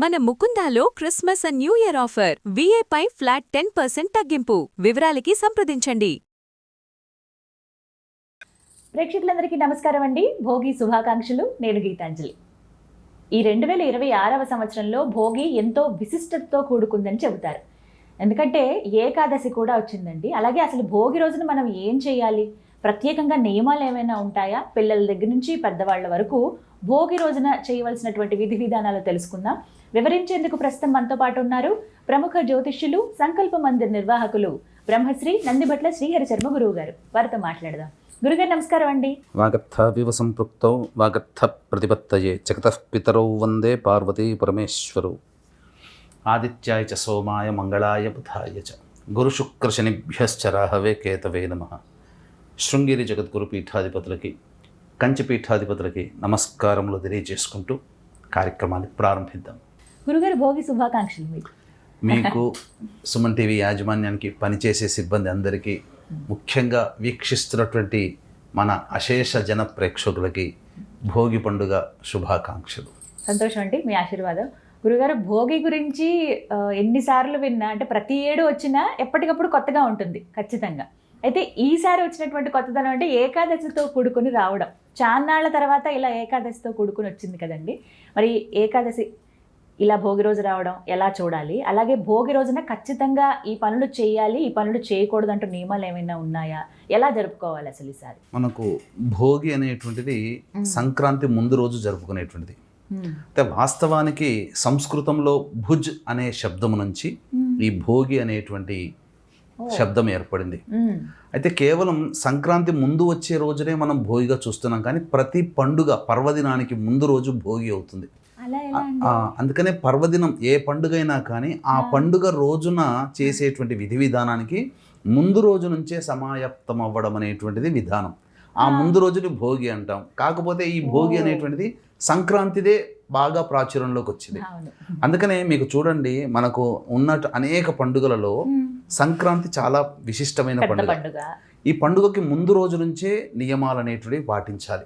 మన ముకుందాలో Christmas and New Year offer విఏపై ఫ్లాట్ 10% తగ్గింపు. వివరాలకి సంప్రదించండి. ప్రేక్షకులందరికీ నమస్కారం అండి. భోగి శుభాకాంక్షలు. నేను గీతాంజలి. ఈ 2026వ సంవత్సరంలో భోగి ఎంతో విశిష్టతతో కూడుకుందని చెబుతారు. ఎందుకంటే ఏకాదశి కూడా వచ్చిందండి. అలాగే అసలు భోగి రోజున మనం ఏం చేయాలి, ప్రత్యేకంగా నియమాలు ఏమైనా ఉంటాయా, పిల్లల దగ్గర నుంచి పెద్దవాళ్ల వరకు భోగి రోజున చేయవలసినటువంటి విధి విధానాలు తెలుసుకుందాం. వివరించేందుకు ప్రస్తుతం మనతో పాటు ఉన్నారు ప్రముఖ జ్యోతిష్యులు, సంకల్ప మందిర్ నిర్వాహకులు బ్రహ్మశ్రీ నందిబట్ల శ్రీహరి శర్మ గురువు గారు. వారితో మాట్లాడదాం. గురుగారు నమస్కారం అండి. వాగర్థావివ సంపృక్తౌ వాగర్థ ప్రతిపత్తయే జగతః పితరౌ వందే పార్వతీ పరమేశ్వరౌ. ఆదిత్యాయ చ సోమాయ మంగళాయ బుధాయ చ గురుశుక్రశనిభ్యశ్చ రాహవే కేతవే నమః. శృంగేరి జగద్గురు పీఠాధిపతులకి, కంచి పీఠాధిపతులకి నమస్కారములు తెలియజేసుకుంటూ కార్యక్రమాన్ని ప్రారంభిద్దాం. గురుగారు, భోగి శుభాకాంక్షలు మీకు సుమన్ టీవీ యాజమాన్యానికి, పనిచేసే సిబ్బంది అందరికీ, ముఖ్యంగా వీక్షిస్తున్నటువంటి మన అశేష జన ప్రేక్షకులకి భోగి పండుగ శుభాకాంక్షలు. సంతోషం అండి, మీ ఆశీర్వాదం. గురుగారు, భోగి గురించి ఎన్నిసార్లు విన్నా, అంటే ప్రతి ఏడు వచ్చినా ఎప్పటికప్పుడు కొత్తగా ఉంటుంది ఖచ్చితంగా. అయితే ఈసారి వచ్చినటువంటి కొత్తదనం అంటే ఏకాదశితో కూడుకుని రావడం. చాన్నాళ్ల తర్వాత ఇలా ఏకాదశితో కూడుకుని వచ్చింది కదండి. మరి ఏకాదశి ఇలా భోగి రోజు రావడం ఎలా చూడాలి, అలాగే భోగి రోజున ఖచ్చితంగా ఈ పనులు చేయాలి, ఈ పనులు చేయకూడదు అంటూ నియమాలు ఏమైనా ఉన్నాయా, ఎలా జరుపుకోవాలి అసలు ఈసారి? మనకు భోగి అనేటువంటిది సంక్రాంతి ముందు రోజు జరుపుకునేటువంటిది. అంటే వాస్తవానికి సంస్కృతంలో భుజ్ అనే శబ్దము నుంచి ఈ భోగి అనేటువంటి శబ్దం ఏర్పడింది. అయితే కేవలం సంక్రాంతి ముందు వచ్చే రోజునే మనం భోగిగా చూస్తున్నాం, కానీ ప్రతి పండుగ పర్వదినానికి ముందు రోజు భోగి అవుతుంది. అందుకనే పర్వదినం ఏ పండుగ అయినా కానీ ఆ పండుగ రోజున చేసేటువంటి విధి విధానానికి ముందు రోజు నుంచే సమాయత్తం అవ్వడం అనేటువంటిది విధానం. ఆ ముందు రోజుని భోగి అంటాం. కాకపోతే ఈ భోగి అనేటువంటిది సంక్రాంతిదే బాగా ప్రాచుర్యంలోకి వచ్చింది. అందుకనే మీకు చూడండి, మనకు ఉన్న అనేక పండుగలలో సంక్రాంతి చాలా విశిష్టమైన పండుగ. ఈ పండుగకి ముందు రోజు నుంచే నియమాలు అనేటివి పాటించాలి.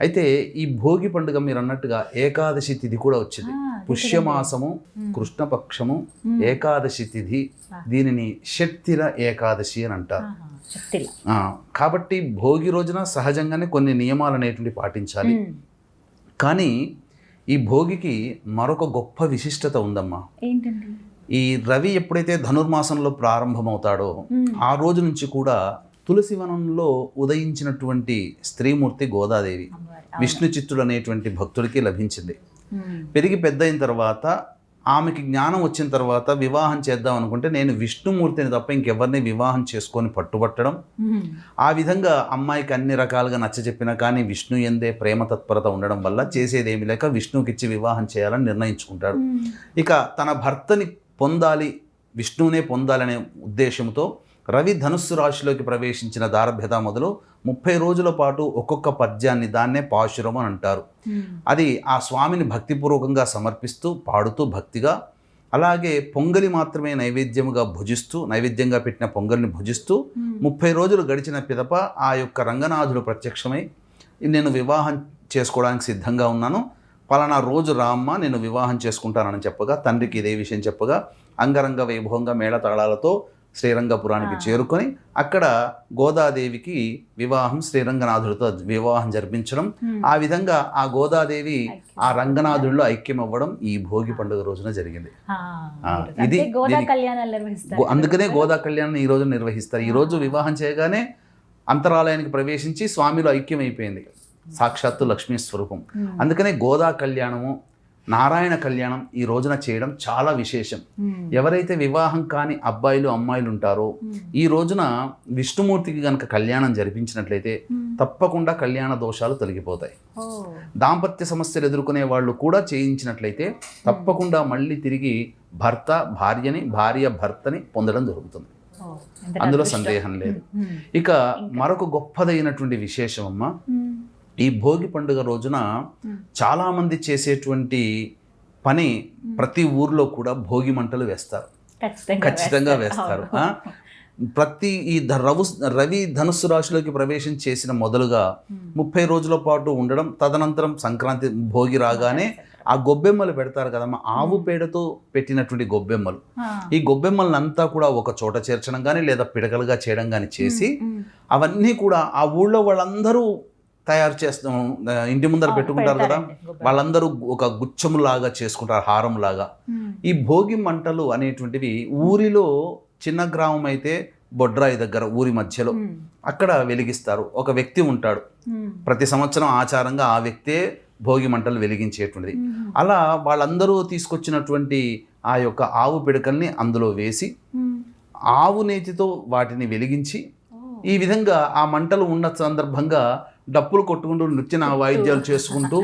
అయితే ఈ భోగి పండుగ మీరు అన్నట్టుగా ఏకాదశి తిథి కూడా వచ్చింది. పుష్యమాసము, కృష్ణపక్షము, ఏకాదశి తిథి. దీనిని షట్తిల ఏకాదశి అని అంటారు. కాబట్టి భోగి రోజున సహజంగానే కొన్ని నియమాలు అనేటివి పాటించాలి. కానీ ఈ భోగికి మరొక గొప్ప విశిష్టత ఉందమ్మా. ఏంటండి? ఈ రవి ఎప్పుడైతే ధనుర్మాసంలో ప్రారంభమవుతాడో ఆ రోజు నుంచి కూడా తులసివనంలో ఉదయించినటువంటి స్త్రీమూర్తి గోదాదేవి విష్ణు చిత్తుడు అనేటువంటి భక్తుడికి లభించింది. పెరిగి పెద్ద అయిన తర్వాత ఆమెకి జ్ఞానం వచ్చిన తర్వాత వివాహం చేద్దాం అనుకుంటే, నేను విష్ణుమూర్తిని తప్ప ఇంకెవరిని వివాహం చేసుకొని పట్టుబట్టడం. ఆ విధంగా అమ్మాయికి అన్ని రకాలుగా నచ్చజెప్పినా కానీ విష్ణు ఎందే ప్రేమ తత్పరత ఉండడం వల్ల చేసేదేమి లేక విష్ణువుకిచ్చి వివాహం చేయాలని నిర్ణయించుకుంటాడు. ఇక తన భర్తని పొందాలి, విష్ణువునే పొందాలనే ఉద్దేశంతో రవి ధనుస్సు రాశిలోకి ప్రవేశించిన దారభ్యత మొదలు 30 రోజుల పాటు ఒక్కొక్క పద్యాన్ని, దాన్నే పాశురం అని అంటారు. అది ఆ స్వామిని భక్తిపూర్వకంగా సమర్పిస్తూ పాడుతూ భక్తిగా, అలాగే పొంగలి మాత్రమే నైవేద్యముగా భుజిస్తూ, నైవేద్యంగా పెట్టిన పొంగలిని భుజిస్తూ 30 రోజులు గడిచిన పిదప ఆ యొక్క రంగనాథుడు ప్రత్యక్షమై, నేను వివాహం చేసుకోవడానికి సిద్ధంగా ఉన్నాను, పలానా రోజు రామ్మ నేను వివాహం చేసుకుంటానని చెప్పగా, తండ్రికి ఇదే విషయం చెప్పగా అంగరంగ వైభవంగా మేళతాళాలతో శ్రీరంగపురానికి చేరుకొని అక్కడ గోదాదేవికి వివాహం, శ్రీరంగనాథుడితో వివాహం జరిపించడం. ఆ విధంగా ఆ గోదాదేవి ఆ రంగనాథుడిలో ఐక్యం అవ్వడం ఈ భోగి పండుగ రోజున జరిగింది. ఇది అందుకనే గోదా కళ్యాణం ఈ రోజు నిర్వహిస్తారు. ఈ రోజు వివాహం చేయగానే అంతరాలయానికి ప్రవేశించి స్వామిలో ఐక్యం అయిపోయింది, సాక్షాత్తు లక్ష్మీ స్వరూపం. అందుకనే గోదా కళ్యాణము, నారాయణ కళ్యాణం ఈ రోజున చేయడం చాలా విశేషం. ఎవరైతే వివాహం కాని అబ్బాయిలు అమ్మాయిలు ఉంటారో ఈ రోజున విష్ణుమూర్తికి గనక కళ్యాణం జరిపించినట్లయితే తప్పకుండా కళ్యాణ దోషాలు తొలగిపోతాయి. దాంపత్య సమస్యలు ఎదుర్కొనే వాళ్ళు కూడా చేయించినట్లయితే తప్పకుండా మళ్ళీ తిరిగి భర్త భార్యని, భార్య భర్తని పొందడం జరుగుతుంది. అందులో సందేహం లేదు. ఇక మరొక గొప్పదైనటువంటి విశేషం అమ్మ, ఈ భోగి పండుగ రోజున చాలామంది చేసేటువంటి పని, ప్రతి ఊర్లో కూడా భోగి మంటలు వేస్తారు, ఖచ్చితంగా వేస్తారు. ప్రతి ఈ రవి ధనుస్సు రాశిలోకి ప్రవేశం చేసిన మొదలుగా 30 రోజుల పాటు ఉండడం, తదనంతరం సంక్రాంతి భోగి రాగానే ఆ గొబ్బెమ్మలు పెడతారు కదమ్మా, ఆవు పేడతో పెట్టినటువంటి గొబ్బెమ్మలు. ఈ గొబ్బెమ్మలంతా కూడా ఒక చోట చేర్చడం కానీ లేదా పిడకలుగా చేయడం కానీ చేసి అవన్నీ కూడా ఆ ఊళ్ళో వాళ్ళందరూ తయారు చేస్తాం, ఇంటి ముందర పెట్టుకుంటారు కదా, వాళ్ళందరూ ఒక గుచ్చములాగా చేసుకుంటారు, హారంలాగా. ఈ భోగి మంటలు అనేటువంటివి ఊరిలో చిన్న గ్రామం అయితే బొడ్రాయి దగ్గర ఊరి మధ్యలో అక్కడ వెలిగిస్తారు. ఒక వ్యక్తి ఉంటాడు, ప్రతి సంవత్సరం ఆచారంగా ఆ వ్యక్తే భోగి మంటలు వెలిగించేటువంటిది. అలా వాళ్ళందరూ తీసుకొచ్చినటువంటి ఆ యొక్క ఆవు పిడకల్ని అందులో వేసి ఆవు నేతితో వాటిని వెలిగించి ఈ విధంగా ఆ మంటలు ఉన్న సందర్భంగా డప్పులు కొట్టుకుంటూ నృత్య వాయిద్యాలు చేసుకుంటూ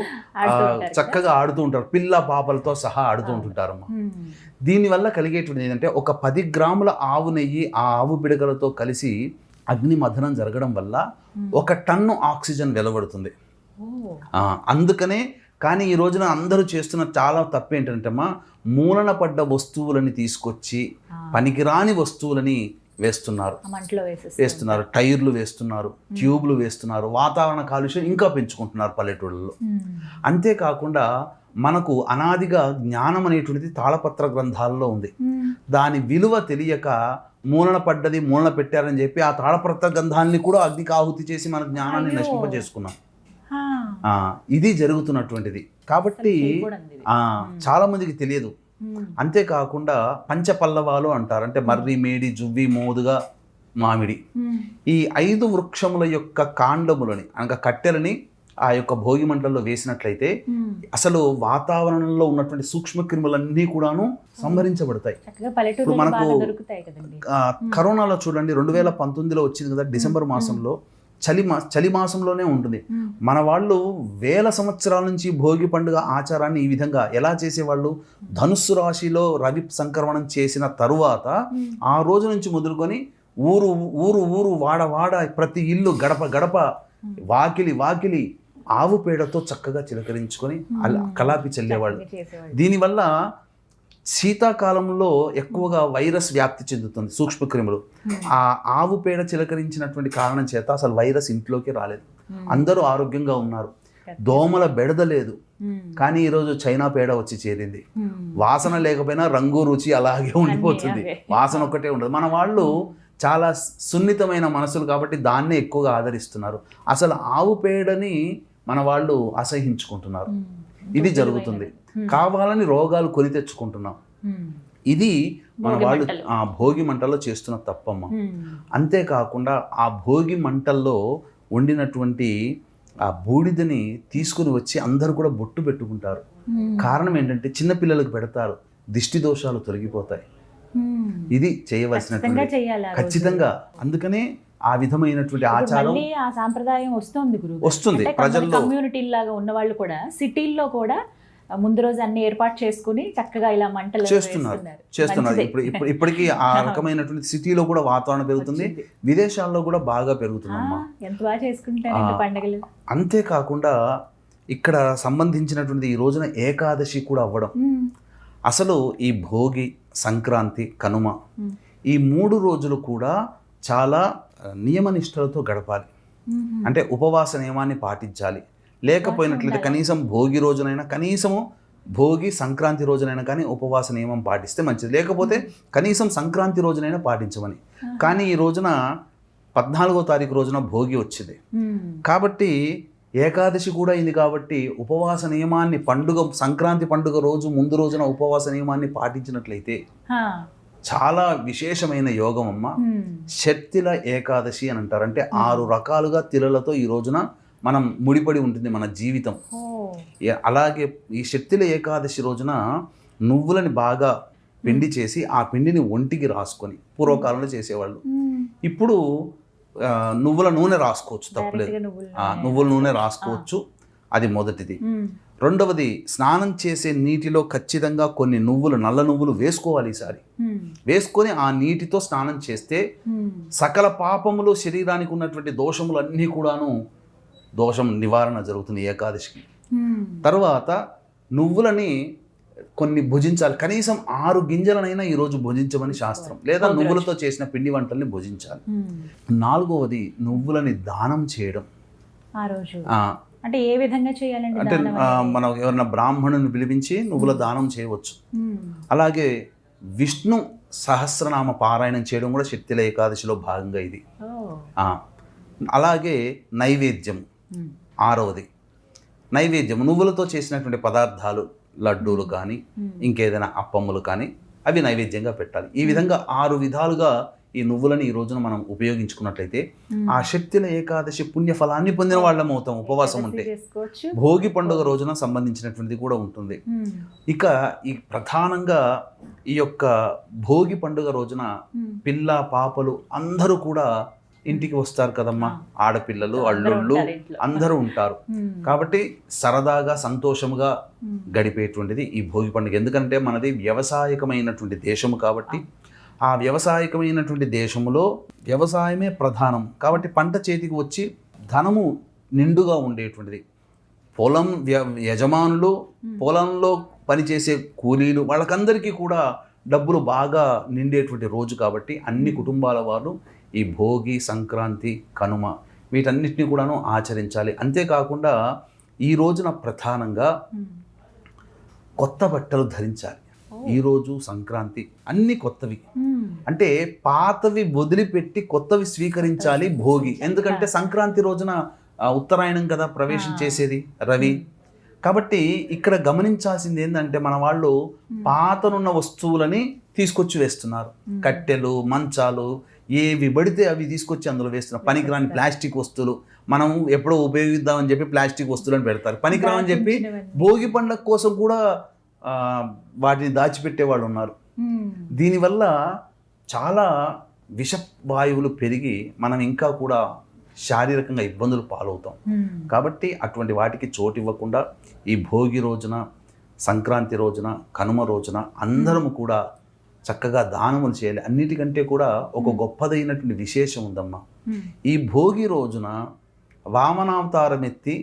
చక్కగా ఆడుతూ ఉంటారు, పిల్ల పాపలతో సహా ఆడుతూ ఉంటుంటారమ్మా. దీనివల్ల కలిగేటువంటిది ఏంటంటే ఒక 10 గ్రాముల ఆవు నెయ్యి ఆ ఆవు పిడకలతో కలిసి అగ్ని మథనం జరగడం వల్ల 1 టన్ను ఆక్సిజన్ వెలువడుతుంది. అందుకనే కానీ ఈ రోజున అందరూ చేస్తున్న చాలా తప్పు ఏంటంటే మూలన పడ్డ వస్తువులని తీసుకొచ్చి పనికిరాని వస్తువులని వేస్తున్నారు, టైర్లు వేస్తున్నారు, ట్యూబ్లు వేస్తున్నారు, వాతావరణ కాలుష్యం ఇంకా పెంచుకుంటున్నారు పల్లెటూళ్ళలో. అంతేకాకుండా మనకు అనాదిగా జ్ఞానం అనేటువంటిది తాళపత్ర గ్రంథాల్లో ఉంది. దాని విలువ తెలియక మూలన పడ్డది మూలన పెట్టారని చెప్పి ఆ తాళపత్ర గ్రంథాన్ని కూడా అగ్నికి ఆహుతి చేసి మన జ్ఞానాన్ని నశింపజేసుకున్నాం. ఇది జరుగుతున్నటువంటిది కాబట్టి చాలా మందికి తెలియదు. అంతేకాకుండా పంచపల్లవాలు అంటారు, అంటే మర్రి, మేడి, జువ్వి, మోదుగా, మామిడి, ఈ 5 వృక్షముల యొక్క కాండములని అనగా కట్టెలని ఆ యొక్క భోగి మంటల్లో వేసినట్లయితే అసలు వాతావరణంలో ఉన్నటువంటి సూక్ష్మ క్రిములన్నీ కూడాను సంహరించబడతాయి. ఇప్పుడు మనకు కరోనాలో చూడండి 2019లో వచ్చింది కదా, డిసెంబర్ మాసంలో చలి మాసంలోనే ఉంటుంది. మన వాళ్ళు వేల సంవత్సరాల నుంచి భోగి పండుగ ఆచారాన్ని ఈ విధంగా ఎలా చేసేవాళ్ళు, ధనుస్సు రాశిలో రవి సంక్రమణం చేసిన తరువాత ఆ రోజు నుంచి మొదలుకొని ఊరు ఊరు ఊరు వాడ వాడ ప్రతి ఇల్లు గడప గడప వాకిలి ఆవు పేడతో చక్కగా చిలకరించుకొని కలాపి చల్లేవాళ్ళు. దీనివల్ల శీతాకాలంలో ఎక్కువగా వైరస్ వ్యాప్తి చెందుతుంది, సూక్ష్మక్రిములు. ఆ ఆవు పేడ చిలకరించినటువంటి కారణం చేత అసలు వైరస్ ఇంట్లోకి రాలేదు, అందరూ ఆరోగ్యంగా ఉన్నారు, దోమల బెడద లేదు. కానీ ఈరోజు చైనా పేడ వచ్చి చేరింది, వాసన లేకపోయినా రంగు రుచి అలాగే ఉండిపోతుంది, వాసన ఒక్కటే ఉండదు. మన వాళ్ళు చాలా సున్నితమైన మనసులు కాబట్టి దాన్నే ఎక్కువగా ఆదరిస్తున్నారు. అసలు ఆవు పేడని మన వాళ్ళు అసహించుకుంటున్నారు. ఇది జరుగుతుంది. కావాలని రోగాలు కొని తెచ్చుకుంటున్నాం. ఇది మన వాళ్ళు ఆ భోగి మంటల్లో చేస్తున్న తప్పమ్మ. అంతేకాకుండా ఆ భోగి మంటల్లో వండినటువంటి ఆ బూడిదని తీసుకుని వచ్చి అందరూ కూడా బొట్టు పెట్టుకుంటారు. కారణం ఏంటంటే చిన్నపిల్లలకు పెడతారు, దిష్టి దోషాలు తొలగిపోతాయి. ఇది చేయవలసినటువంటి ఖచ్చితంగా. అందుకనే ఆ విధమైనటువంటి ఆచారం ఆ సాంప్రదాయం వస్తుంది ప్రజల్లో. కమ్యూనిటీ లాగా ఉన్న వాళ్ళు కూడా సిటీల్లో కూడా ముందు రోజు అన్ని ఏర్పాటు చేసుకుని చక్కగా ఇలా మంటలు చేస్తున్నారు. ఇప్పటికీ ఆ రకమైనటువంటి సిటీలో కూడా వాతావరణం పెరుగుతుంది, విదేశాల్లో కూడా బాగా పెరుగుతుందమ్మా. ఎంత బాగా చేసుకుంటారు పండుగలు. అంతేకాకుండా ఇక్కడ సంబంధించినటువంటి ఈ రోజున ఏకాదశి కూడా అవ్వడం. అసలు ఈ భోగి, సంక్రాంతి, కనుమ ఈ 3 రోజులు కూడా చాలా నియమనిష్టలతో గడపాలి. అంటే ఉపవాస నియమాన్ని పాటించాలి. లేకపోయినట్లయితే కనీసం భోగి రోజునైనా, కనీసము భోగి సంక్రాంతి రోజునైనా కానీ ఉపవాస నియమం పాటిస్తే మంచిది. లేకపోతే కనీసం సంక్రాంతి రోజునైనా పాటించమని. కానీ ఈ రోజున 14వ తారీఖు రోజున భోగి వచ్చింది కాబట్టి ఏకాదశి కూడా అయింది కాబట్టి ఉపవాస నియమాన్ని సంక్రాంతి పండుగ రోజు ముందు రోజున ఉపవాస నియమాన్ని పాటించినట్లయితే చాలా విశేషమైన యోగం అమ్మ. షట్తిల ఏకాదశి అని అంటారు. అంటే 6 రకాలుగా తిలలతో ఈ రోజున మనం ముడిపడి ఉంటుంది మన జీవితం. అలాగే ఈ షట్తిల ఏకాదశి రోజున నువ్వులని బాగా పిండి చేసి ఆ పిండిని ఒంటికి రాసుకొని పూర్వకాలంలో చేసేవాళ్ళు. ఇప్పుడు నువ్వుల నూనె రాసుకోవచ్చు, తప్పలేదు. నువ్వుల నూనె రాసుకోవచ్చు, అది మొదటిది. రెండవది, స్నానం చేసే నీటిలో ఖచ్చితంగా కొన్ని నల్ల నువ్వులు వేసుకోవాలి. ఈసారి వేసుకొని ఆ నీటితో స్నానం చేస్తే సకల పాపములు, శరీరానికి ఉన్నటువంటి దోషములు అన్నీ కూడాను దోషం నివారణ జరుగుతుంది ఏకాదశికి. తర్వాత నువ్వులని కొన్ని భుజించాలి, కనీసం 6 గింజలనైనా ఈరోజు భుజించమని శాస్త్రం, లేదా నువ్వులతో చేసిన పిండి వంటల్ని భుజించాలి. 4వది నువ్వులని దానం చేయడం. ఆ రోజు అంటే ఏ విధంగా చేయాలండి? అంటే మనం ఎవరైనా బ్రాహ్మణుని పిలిపించి నువ్వుల దానం చేయవచ్చు. అలాగే విష్ణు సహస్రనామ పారాయణం చేయడం కూడా శక్తిల ఏకాదశిలో భాగంగా ఇది. అలాగే నైవేద్యం 6వది. నైవేద్యం నువ్వులతో చేసినటువంటి పదార్థాలు, లడ్డూలు కానీ ఇంకేదైనా అప్పమ్ములు కానీ అవి నైవేద్యంగా పెట్టాలి. ఈ విధంగా 6 విధాలుగా ఈ నువ్వులని ఈ రోజున మనం ఉపయోగించుకున్నట్లయితే ఆ శక్తిల ఏకాదశి పుణ్య ఫలాన్ని పొందిన వాళ్ళం అవుతాం. ఉపవాసం ఉంటే భోగి పండుగ రోజున సంబంధించినటువంటిది కూడా ఉంటుంది. ఇక ఈ ప్రధానంగా ఈ యొక్క భోగి పండుగ రోజున పిల్ల పాపలు అందరూ కూడా ఇంటికి వస్తారు కదమ్మా, ఆడపిల్లలు అల్లుళ్ళు అందరూ ఉంటారు. కాబట్టి సరదాగా సంతోషముగా గడిపేటువంటిది ఈ భోగి పండుగ. ఎందుకంటే మనది వ్యవసాయకమైనటువంటి దేశము కాబట్టి ఆ వ్యవసాయకమైనటువంటి దేశంలో వ్యవసాయమే ప్రధానం కాబట్టి పంట చేతికి వచ్చి ధనము నిండుగా ఉండేటువంటిది. పొలం యజమానులు, పొలంలో పనిచేసే కూలీలు, వాళ్ళకందరికీ కూడా డబ్బులు బాగా నిండేటువంటి రోజు కాబట్టి అన్ని కుటుంబాల వారు ఈ భోగి, సంక్రాంతి, కనుమ వీటన్నిటిని కూడాను ఆచరించాలి. అంతేకాకుండా ఈ రోజున ప్రధానంగా కొత్త బట్టలు ధరించాలి. ఈరోజు సంక్రాంతి అన్ని కొత్తవి, అంటే పాతవి వదిలిపెట్టి కొత్తవి స్వీకరించాలి భోగి. ఎందుకంటే సంక్రాంతి రోజున ఉత్తరాయణం కదా ప్రవేశం చేసేది రవి. కాబట్టి ఇక్కడ గమనించాల్సింది ఏంటంటే మన వాళ్ళు పాతనున్న వస్తువులని తీసుకొచ్చి వేస్తున్నారు. కట్టెలు, మంచాలు ఏవి పడితే అవి తీసుకొచ్చి అందులో వేస్తున్నారు. పనికిరాని ప్లాస్టిక్ వస్తువులు మనం ఎప్పుడో ఉపయోగిద్దామని చెప్పి ప్లాస్టిక్ వస్తువులను పెడతారు. పనికిరామని చెప్పి భోగి పండుగ కోసం కూడా వాటిని దాచిపెట్టే వాళ్ళు ఉన్నారు. దీనివల్ల చాలా విషవాయువులు పెరిగి మనం ఇంకా కూడా శారీరకంగా ఇబ్బందులు పాలవుతాం. కాబట్టి అటువంటి వాటికి చోటు ఇవ్వకుండా ఈ భోగి రోజున, సంక్రాంతి రోజున, కనుమ రోజున అందరము కూడా చక్కగా దానములు చేయాలి. అన్నిటికంటే కూడా ఒక గొప్పదైనటువంటి విశేషం ఉందమ్మా. ఈ భోగి రోజున వామనావతారం ఎత్తి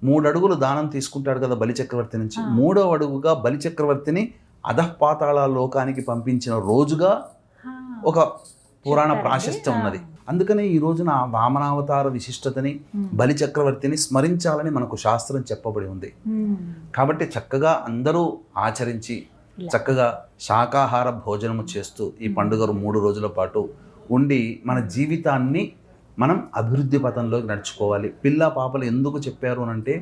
3 అడుగులు దానం తీసుకుంటాడు కదా బలిచక్రవర్తి నుంచి. 3వ అడుగుగా బలిచక్రవర్తిని అధఃపాతాళ లోకానికి పంపించిన రోజుగా ఒక పురాణ ప్రాశస్త్యం ఉన్నది. అందుకనే ఈ రోజున వామనావతార విశిష్టతని, బలిచక్రవర్తిని స్మరించాలని మనకు శాస్త్రం చెప్పబడి ఉంది. కాబట్టి చక్కగా అందరూ ఆచరించి చక్కగా శాకాహార భోజనము చేస్తూ ఈ పండుగ 3 రోజుల పాటు ఉండి మన జీవితాన్ని మనం అభివృద్ధి పథంలోకి నడుచుకోవాలి. పిల్ల పాపలు ఎందుకు చెప్పారు అని అంటే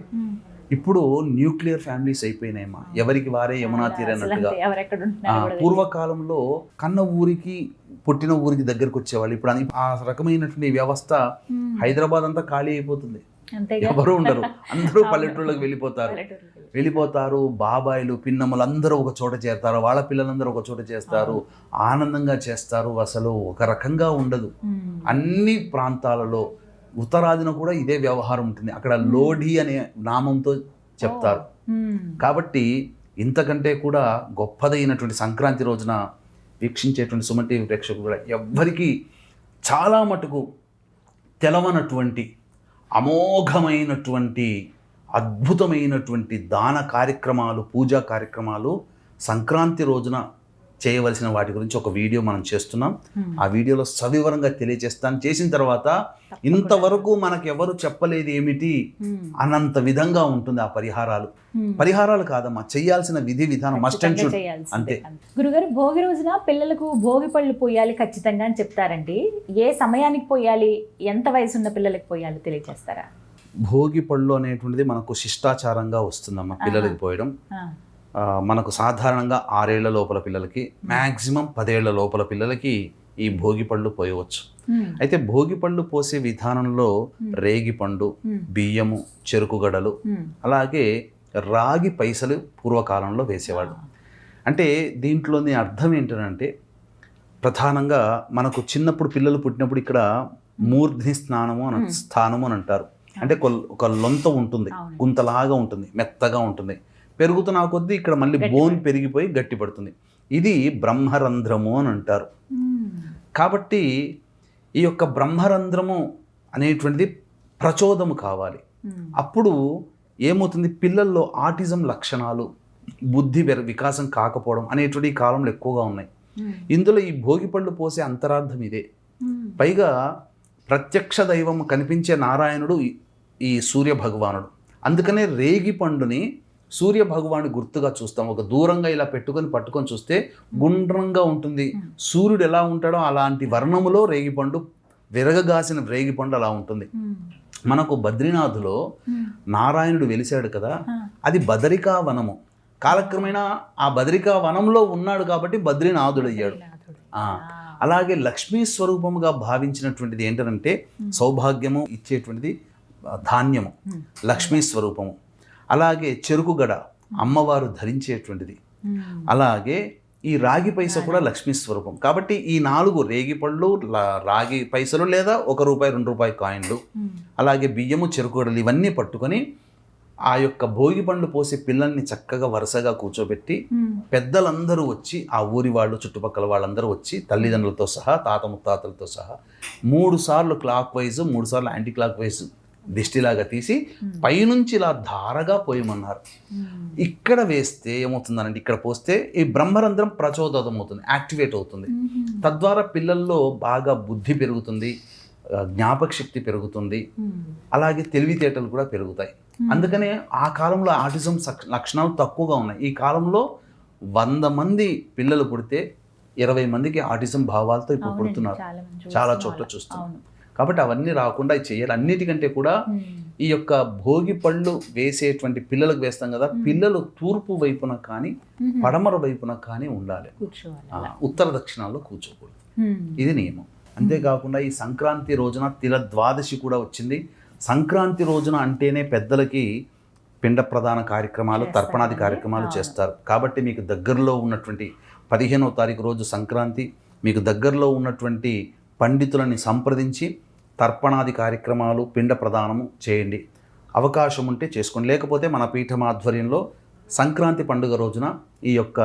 ఇప్పుడు న్యూక్లియర్ ఫ్యామిలీస్ అయిపోయినాయమ్మా, ఎవరికి వారే యమునా తీరన్నట్టుగా. పూర్వకాలంలో కన్న ఊరికి పుట్టిన ఊరికి దగ్గరకు వచ్చేవాళ్ళు. ఇప్పుడు ఆ రకమైనటువంటి వ్యవస్థ హైదరాబాద్ అంతా ఖాళీ అయిపోతుంది, ఎవరు ఉండరు, అందరూ పల్లెటూళ్ళకి వెళ్ళిపోతారు. బాబాయిలు, పిన్నమ్మలు అందరూ ఒక చోట చేరతారు, వాళ్ళ పిల్లలందరూ ఒక చోట చేస్తారు, ఆనందంగా చేస్తారు. అసలు ఒక రకంగా ఉండదు. అన్ని ప్రాంతాలలో ఉత్తరాదిన కూడా ఇదే వ్యవహారం ఉంటుంది. అక్కడ లోఢీ అనే నామంతో చెప్తారు. కాబట్టి ఇంతకంటే కూడా గొప్పదైనటువంటి సంక్రాంతి రోజున వీక్షించేటువంటి సుమన్ టీవీ ప్రేక్షకులు కూడా ఎవ్వరికీ చాలా మటుకు తెలవనటువంటి అమోఘమైనటువంటి అద్భుతమైనటువంటి దాన కార్యక్రమాలు, పూజా కార్యక్రమాలు సంక్రాంతి రోజున చేయవలసిన వాటి గురించి ఒక వీడియో మనం చేస్తున్నాం. ఆ వీడియోలో సవివరంగా తెలియజేస్తాను. చేసిన తర్వాత ఇంతవరకు మనకు ఎవరు చెప్పలేదు ఏమిటి అన్నంత విధంగా ఉంటుంది. ఆ పరిహారాలు కాదమ్మా, చేయాల్సిన విధి విధానం మస్ట్ అండ్ షుడ్ అంతే. గురుగారు, భోగి రోజున పిల్లలకు భోగి పళ్ళు పోయాలి ఖచ్చితంగా అని చెప్తారండి. ఏ సమయానికి పోయాలి, ఎంత వయసు ఉన్న పిల్లలకి పోయాలి తెలియజేస్తారా? భోగి పళ్ళు అనేటువంటిది మనకు శిష్టాచారంగా వస్తుందమ్మా పిల్లలకి పోయడం. మనకు సాధారణంగా 6 ఏళ్ల లోపల పిల్లలకి, మ్యాక్సిమం 10 ఏళ్ల లోపల పిల్లలకి ఈ భోగి పళ్ళు పోయవచ్చు. అయితే భోగి పళ్ళు పోసే విధానంలో రేగి పండు, బియ్యము, చెరుకు గడలు, అలాగే రాగి పైసలు పూర్వకాలంలో వేసేవాళ్ళు. అంటే దీంట్లోని అర్థం ఏంటంటే ప్రధానంగా మనకు చిన్నప్పుడు పిల్లలు పుట్టినప్పుడు ఇక్కడ మూర్ధ్ని స్థానము అని అంటారు. అంటే ఒక లొంత ఉంటుంది, గుంతలాగా ఉంటుంది, మెత్తగా ఉంటుంది. పెరుగుతున్న కొద్దీ ఇక్కడ మళ్ళీ బోన్ పెరిగిపోయి గట్టి పడుతుంది. ఇది బ్రహ్మరంధ్రము అని అంటారు. కాబట్టి ఈ యొక్క బ్రహ్మరంధ్రము అనేటువంటిది ప్రచోదము కావాలి. అప్పుడు ఏమవుతుంది, పిల్లల్లో ఆటిజం లక్షణాలు బుద్ధి వికాసం కాకపోవడం అనేటువంటి ఈ కాలంలో ఎక్కువగా ఉన్నాయి. ఇందులో ఈ భోగి పళ్ళు పోసే అంతరార్థం ఇదే. పైగా ప్రత్యక్ష దైవం కనిపించే నారాయణుడు ఈ సూర్య భగవానుడు. అందుకనే రేగి పండుని సూర్య భగవానుడి గుర్తుగా చూస్తాం. ఒక దూరంగా ఇలా పట్టుకొని చూస్తే గుండ్రంగా ఉంటుంది. సూర్యుడు ఎలా ఉంటాడో అలాంటి వర్ణములో రేగిపండు, విరగగాసిన రేగిపండు అలా ఉంటుంది. మనకు బద్రీనాథులో నారాయణుడు వెలిశాడు కదా, అది బదరికా వనము. కాలక్రమేణా ఆ బదరికా వనంలో ఉన్నాడు కాబట్టి బద్రీనాథుడు అయ్యాడు. అలాగే లక్ష్మీ స్వరూపముగా భావించినటువంటిది ఏంటంటే సౌభాగ్యము ఇచ్చేటువంటిది ధాన్యము, లక్ష్మీ స్వరూపము. అలాగే చెరుకుగడ అమ్మవారు ధరించేటువంటిది. అలాగే ఈ రాగి పైస కూడా లక్ష్మీ స్వరూపం. కాబట్టి ఈ 4 రేగి పళ్ళు, రాగి పైసలు లేదా ₹1, ₹2 కాయిన్లు, అలాగే బియ్యము, చెరుకుగడలు ఇవన్నీ పట్టుకొని ఆ యొక్క భోగి పండ్లు పోసే పిల్లల్ని చక్కగా వరుసగా కూర్చోబెట్టి పెద్దలందరూ వచ్చి, ఆ ఊరి వాళ్ళు చుట్టుపక్కల వాళ్ళందరూ వచ్చి తల్లిదండ్రులతో సహా, తాత ముత్తాతలతో సహా 3 సార్లు క్లాక్ వైజ్, 3 సార్లు యాంటీ క్లాక్ వైజ్ దిష్టిలాగా తీసి పైనుంచి ఇలా ధారగా పోయమన్నారు. ఇక్కడ వేస్తే ఏమవుతుందనంటే, ఇక్కడ పోస్తే ఈ బ్రహ్మరంధ్రం ప్రచోదనం అవుతుంది, యాక్టివేట్ అవుతుంది. తద్వారా పిల్లల్లో బాగా బుద్ధి పెరుగుతుంది, జ్ఞాపక శక్తి పెరుగుతుంది, అలాగే తెలివితేటలు కూడా పెరుగుతాయి. అందుకనే ఆ కాలంలో ఆటిజం లక్షణాలు తక్కువగా ఉన్నాయి. ఈ కాలంలో 100 మంది పిల్లలు పుడితే 20 మందికి ఆటిజం భావాలతో ఇప్పుడు పుడుతున్నారు. చాలా చోట్ల చూస్తున్నాం. కాబట్టి అవన్నీ రాకుండా చేయాలి. అన్నిటికంటే కూడా ఈ యొక్క భోగి పళ్ళు వేసేటువంటి పిల్లలకు వేస్తాం కదా, పిల్లలు తూర్పు వైపున కానీ పడమర వైపున కానీ ఉండాలి, ఉత్తర దక్షిణాల్లో కూర్చోకూడదు. ఇది నియమం. అంతేకాకుండా ఈ సంక్రాంతి రోజున తిల ద్వాదశి కూడా వచ్చింది. సంక్రాంతి రోజున అంటేనే పెద్దలకి పిండ ప్రదాన కార్యక్రమాలు, తర్పణాది కార్యక్రమాలు చేస్తారు. కాబట్టి మీకు దగ్గరలో ఉన్నటువంటి 15వ తారీఖు రోజు సంక్రాంతి, మీకు దగ్గరలో ఉన్నటువంటి పండితులని సంప్రదించి తర్పణాది కార్యక్రమాలు, పిండ ప్రదానము చేయండి. అవకాశం ఉంటే చేసుకోండి. లేకపోతే మన పీఠం ఆధ్వర్యంలో సంక్రాంతి పండుగ రోజున ఈ యొక్క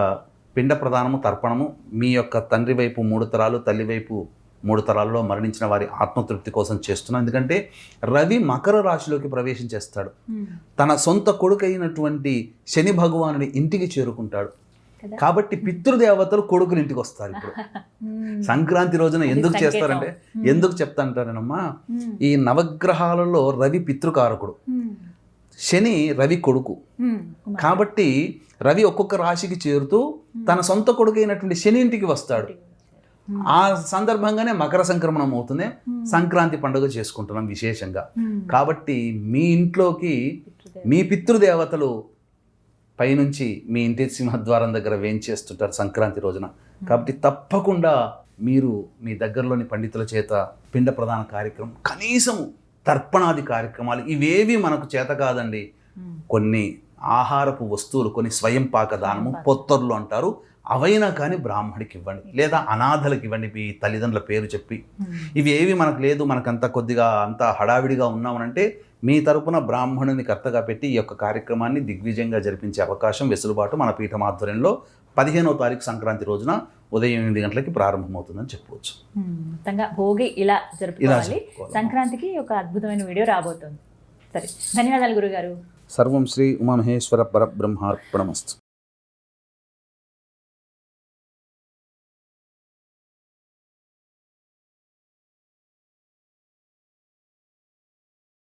పిండ ప్రదానము, తర్పణము మీ యొక్క తండ్రి వైపు 3 తరాలు, తల్లి వైపు 3 తరాల్లో మరణించిన వారి ఆత్మతృప్తి కోసం చేస్తున్నాం. ఎందుకంటే రవి మకర రాశిలోకి ప్రవేశించేస్తాడు. తన సొంత కొడుకు అయినటువంటి శని భగవానుడి ఇంటికి చేరుకుంటాడు. కాబట్టి పితృదేవతలు కొడుకుని ఇంటికి వస్తారు. ఇప్పుడు సంక్రాంతి రోజున ఎందుకు చేస్తారంటే, ఎందుకు చెప్తాంటారేనమ్మా, ఈ నవగ్రహాలలో రవి పితృకారకుడు, శని రవి కొడుకు. కాబట్టి రవి ఒక్కొక్క రాశికి చేరుతూ తన సొంత కొడుకు అయినటువంటి శని ఇంటికి వస్తాడు. ఆ సందర్భంగానే మకర సంక్రమణం అవుతుంది. సంక్రాంతి పండుగ చేసుకుంటున్నాం విశేషంగా. కాబట్టి మీ ఇంట్లోకి మీ పితృదేవతలు పైనుంచి మీ ఇంటి సింహద్వారం దగ్గర వేంచేస్తుంటారు సంక్రాంతి రోజున. కాబట్టి తప్పకుండా మీరు మీ దగ్గరలోని పండితుల చేత పిండ ప్రదాన కార్యక్రమం, కనీసం తర్పణాది కార్యక్రమాలు ఇవేవి మనకు చేత కాదండి. కొన్ని ఆహారపు వస్తువులు, కొన్ని స్వయం పాక దానము, పొత్తర్లు అంటారు, అవైనా కానీ బ్రాహ్మడికి ఇవ్వండి, లేదా అనాథలకు ఇవ్వండి మీ తల్లిదండ్రుల పేరు చెప్పి. ఇవి ఏవి మనకు లేదు, మనకంత కొద్దిగా అంత హడావిడిగా ఉన్నామనంటే మీ తరపున బ్రాహ్మణుని కర్తగా పెట్టి ఈ యొక్క కార్యక్రమాన్ని దిగ్విజయంగా జరిపించే అవకాశం, వెసులుబాటు మన పీఠం ఆధ్వర్యంలో 15వ తారీఖు సంక్రాంతి రోజున ఉదయం 8 గంటలకి ప్రారంభమవుతుందని చెప్పవచ్చు. మొత్తంగా భోగి ఇలా జరుపుకోవాలి. సంక్రాంతికి ఒక అద్భుతమైన వీడియో రాబోతుంది. సరే, ధన్యవాదాలు గురుగారు. సర్వం శ్రీ ఉమామహేశ్వర పరబ్రహ్మార్పణమస్తు.